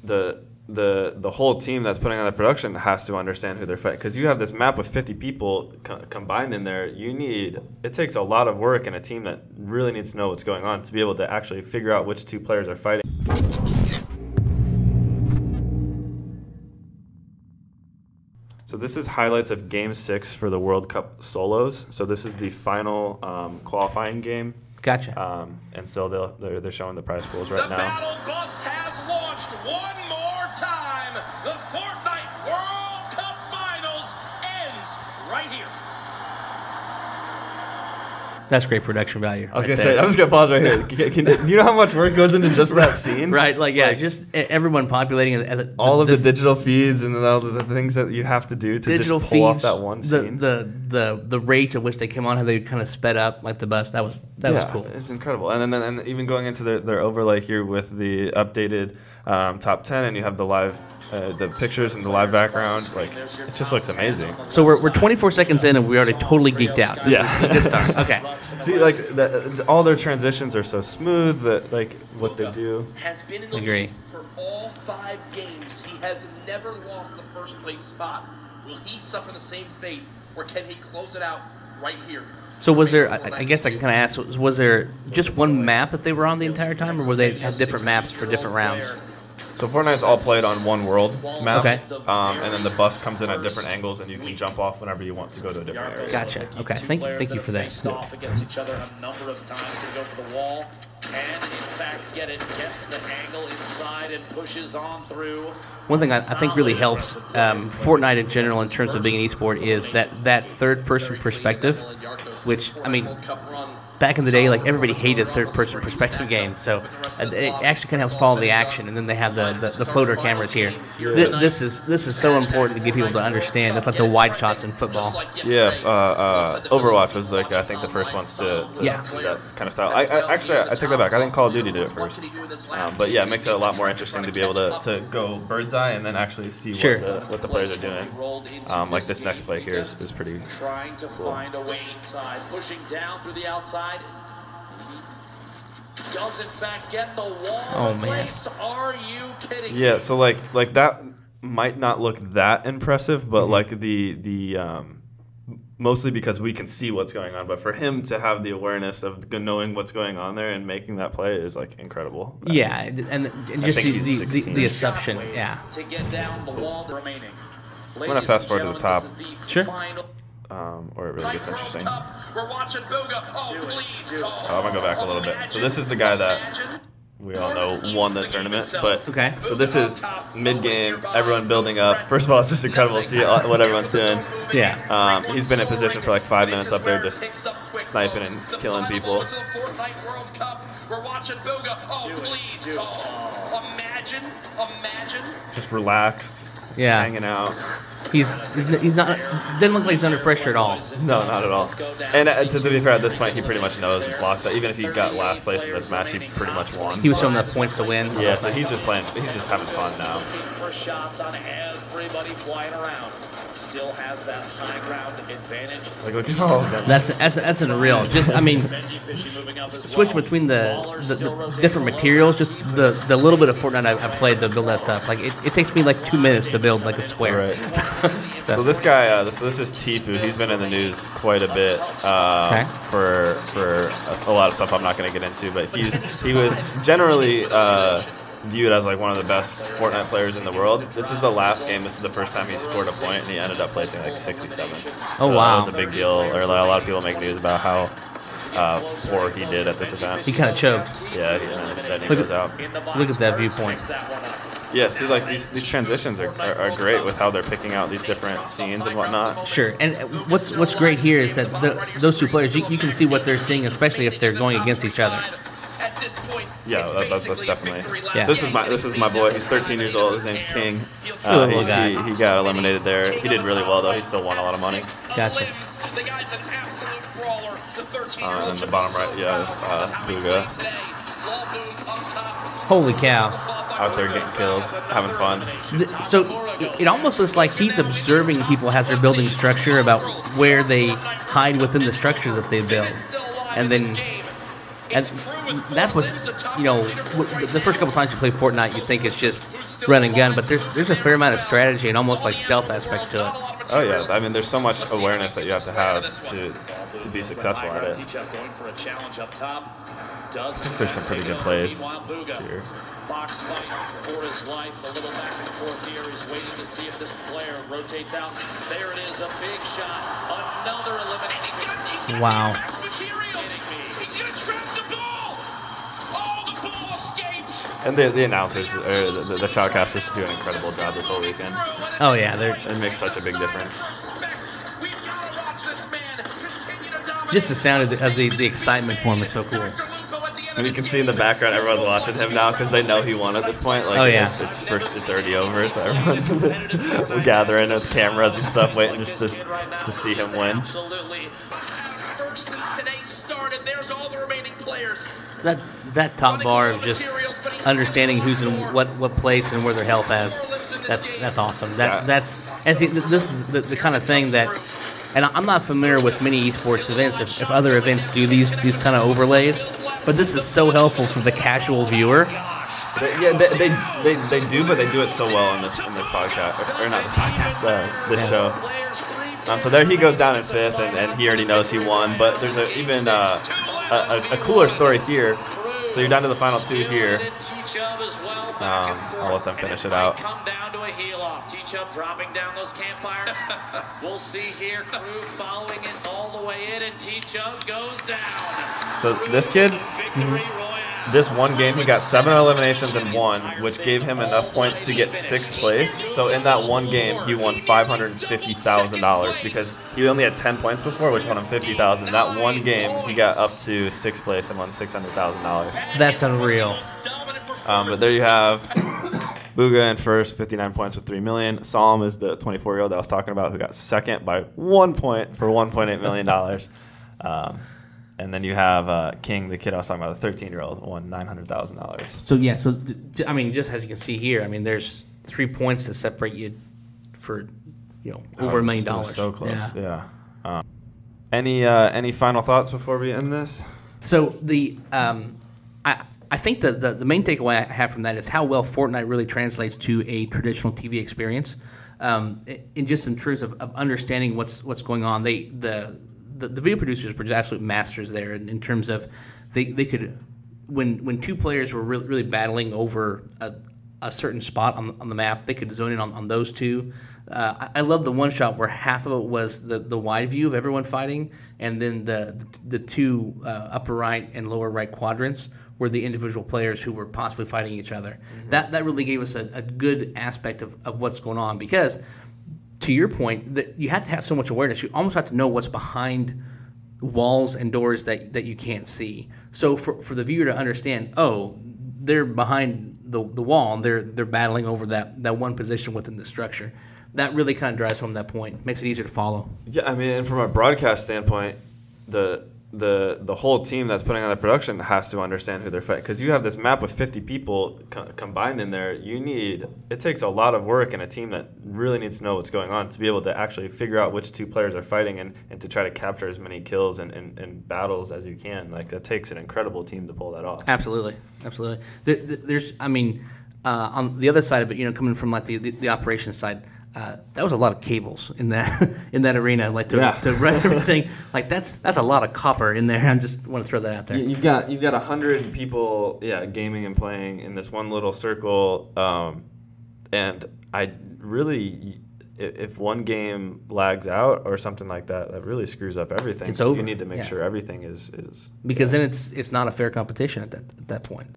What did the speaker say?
the whole team that's putting on the production has to understand who they're fighting, because you have this map with 50 people combined in there. It takes a lot of work and a team that really needs to know what's going on to be able to actually figure out which two players are fighting. So this is highlights of Game 6 for the World Cup solos. So this is the final qualifying game. Gotcha. And so they're showing the prize pools right now. The battle bus has launched one more time. The Fortnite World Cup Finals ends right here. That's great production value. I was gonna say, I'm just gonna pause right here. Do you know how much work goes into just that scene? Right, just everyone populating all of the digital feeds and all of the things that you have to do to just pull off that one scene. The rate at which they came on, how they kind of sped up like the bus. That was cool. It's incredible. And even going into their overlay here with the updated top 10, and you have the live. The pictures and the live background, it just looks amazing. So we're 24 seconds in and we're already totally geeked out. This is a good start. Okay. See, all their transitions are so smooth that what they do. Has been in the league for all 5 games. He has never lost the first place spot. Will he suffer the same fate, or can he close it out right here? So was there? I guess I can kind of ask. Was there just one map that they were on the entire time, or were they had different maps for different rounds? So Fortnite's all played on one world map, okay. And then the bus comes in at different angles, and you can jump off whenever you want to go to a different area. Gotcha. Okay. Thank you for that. Faced off against each other a number of times to go for the wall, and in fact gets the angle inside and pushes on through. One thing I think really helps Fortnite in general in terms of being an esport is that third-person perspective, which back in the day, everybody hated third-person perspective games, so it actually kind of helps follow the action. And then they have the floater cameras here. This is so important to get people to understand. That's like the wide shots in football. Yeah, Overwatch was I think the first ones to that kind of style. I take that back. I think Call of Duty did it first. But yeah, it makes it a lot more interesting to be able to go bird's eye and then actually see what the players are doing. Like this next play here is pretty cool. Trying to find a way inside, pushing down through the outside. Does in fact get the wall. Oh man! Are you kidding? Yeah, so like that might not look that impressive, but the mostly because we can see what's going on. But for him to have the awareness of knowing what's going on there and making that play is incredible. Yeah, and just the assumption. Yeah. To get down the wall remaining. I'm gonna fast forward to the top. Sure. Or it really gets interesting. We're watching Booga. Oh, please. I'm gonna go back a little bit. So this is the guy that we all know won the tournament. But okay. So this is mid-game, everyone building up. First of all, it's just incredible to see what everyone's doing. Yeah. He's been in position for 5 minutes up there, just sniping and killing people. We're watching Booga. Oh, please. Imagine. Just relaxed. Yeah. Hanging out. He's not, doesn't look like he's under pressure at all. No, not at all. And to be fair, at this point, he pretty much knows it's locked. Even if he got last place in this match, he pretty much won. He was showing enough points to win. Yeah, so he's just playing. He's just having fun now. For shots on everybody flying around. Still has that high ground advantage. Look at all of them. That's unreal. Just switch between the different materials. Just the little bit of Fortnite I've played to build that stuff. It takes me 2 minutes to build a square. Right. So this guy, this is Tfue. He's been in the news quite a bit for a lot of stuff I'm not going to get into. But he was generally viewed as one of the best Fortnite players in the world. This is the last game. This is the first time he scored a point, and he ended up placing 67th. Oh, wow. That was a big deal. Or a lot of people make news about how poor he did at this event. He kind of choked. Yeah, then he goes out. Look at that viewpoint. Yeah, see, these transitions are great with how they're picking out these different scenes and whatnot. Sure, and what's great here is that those two players, you can see what they're seeing, especially if they're going against each other. Yeah, that's definitely. Yeah. So this is my boy. He's 13 years old. His name's King. He got eliminated there. He did really well though. He still won a lot of money. Gotcha. And then the bottom right, Booga. Holy cow. Out there getting kills, having fun. So it almost looks like he's observing people as they're building structure about where they hide within the structures that they build, and then And that's what's, the first couple times you play Fortnite, you think it's just run and gun, but there's a fair amount of strategy and almost like stealth aspects to it. Oh yeah, I mean, there's so much awareness that you have to be successful at it. There's some pretty good plays here. Box fight for his life. A little back and forth here. He's waiting to see if this player rotates out. There it is, a big shot. Another elimination. He's got wow. Material. He's going to trap the ball. Oh, the ball escapes. And the announcers, or the shoutcasters, do an incredible job this whole weekend. Oh yeah, it makes such a big difference. Just the sound of the excitement for him is so cool. And you can see in the background, everyone's watching him now because they know he won at this point. Like, oh yeah, it's already over, so everyone's gathering with cameras and stuff, waiting just to see him win. Absolutely. First since today started, there's all the remaining players. That top bar of just understanding who's in what place and where their health is. That's awesome. This is the kind of thing that. And I'm not familiar with many esports events, if other events do these kind of overlays, but this is so helpful for the casual viewer. They do, but they do it so well in this podcast, or not this podcast, this show. So there he goes down in 5th, and he already knows he won. But there's even a cooler story here. So you're down to the final 2 here. I'll let them finish it out. Come down to a heel off. T-Chubb dropping down those campfires. We'll see here. Crew following it all the way in, and T-Chubb goes down. So this kid, this one game, he got 7 eliminations and 1, which gave him enough points to get 6th place. So in that one game, he won $550,000 because he only had 10 points before, which won him $50,000. That one game, he got up to 6th place and won $600,000. That's unreal. But there you have Booga in first, 59 points with $3 million. Psalm is the 24-year-old that I was talking about who got second by 1 point for $1.8 million. And then you have King, the kid I was talking about, the 13-year-old, won $900,000. So yeah, I mean, just as you can see here, I mean, there's 3 points to separate you for over $1 million. So close, yeah. Any final thoughts before we end this? So I think the main takeaway I have from that is how well Fortnite really translates to a traditional TV experience. In just in terms of understanding what's going on, the video producers were just absolute masters there in terms of they could when 2 players were really battling over a certain spot on the map, they could zone in on those 2. I love the one shot where half of it was the wide view of everyone fighting, and then the 2 upper right and lower right quadrants were the individual players who were possibly fighting each other. Mm-hmm. That really gave us a good aspect of what's going on, because to your point, that you have to have so much awareness. You almost have to know what's behind walls and doors that you can't see. So for the viewer to understand, oh, they're behind the wall and they're battling over that one position within the structure. That really kind of drives home that point. Makes it easier to follow. Yeah, I mean, and from a broadcast standpoint, the whole team that's putting on the production has to understand who they're fighting, because you have this map with 50 people combined in there. It takes a lot of work and a team that really needs to know what's going on to be able to actually figure out which 2 players are fighting and to try to capture as many kills and battles as you can. Like, that takes an incredible team to pull that off. Absolutely. There's, I mean, on the other side of it, coming from like the operations side, that was a lot of cables in that arena, like to run everything. Like that's a lot of copper in there. I just want to throw that out there. You've got 100 people, gaming and playing in this one little circle, and I really, if one game lags out or something like that, that really screws up everything. It's over. You need to make sure everything is because then it's not a fair competition at that point.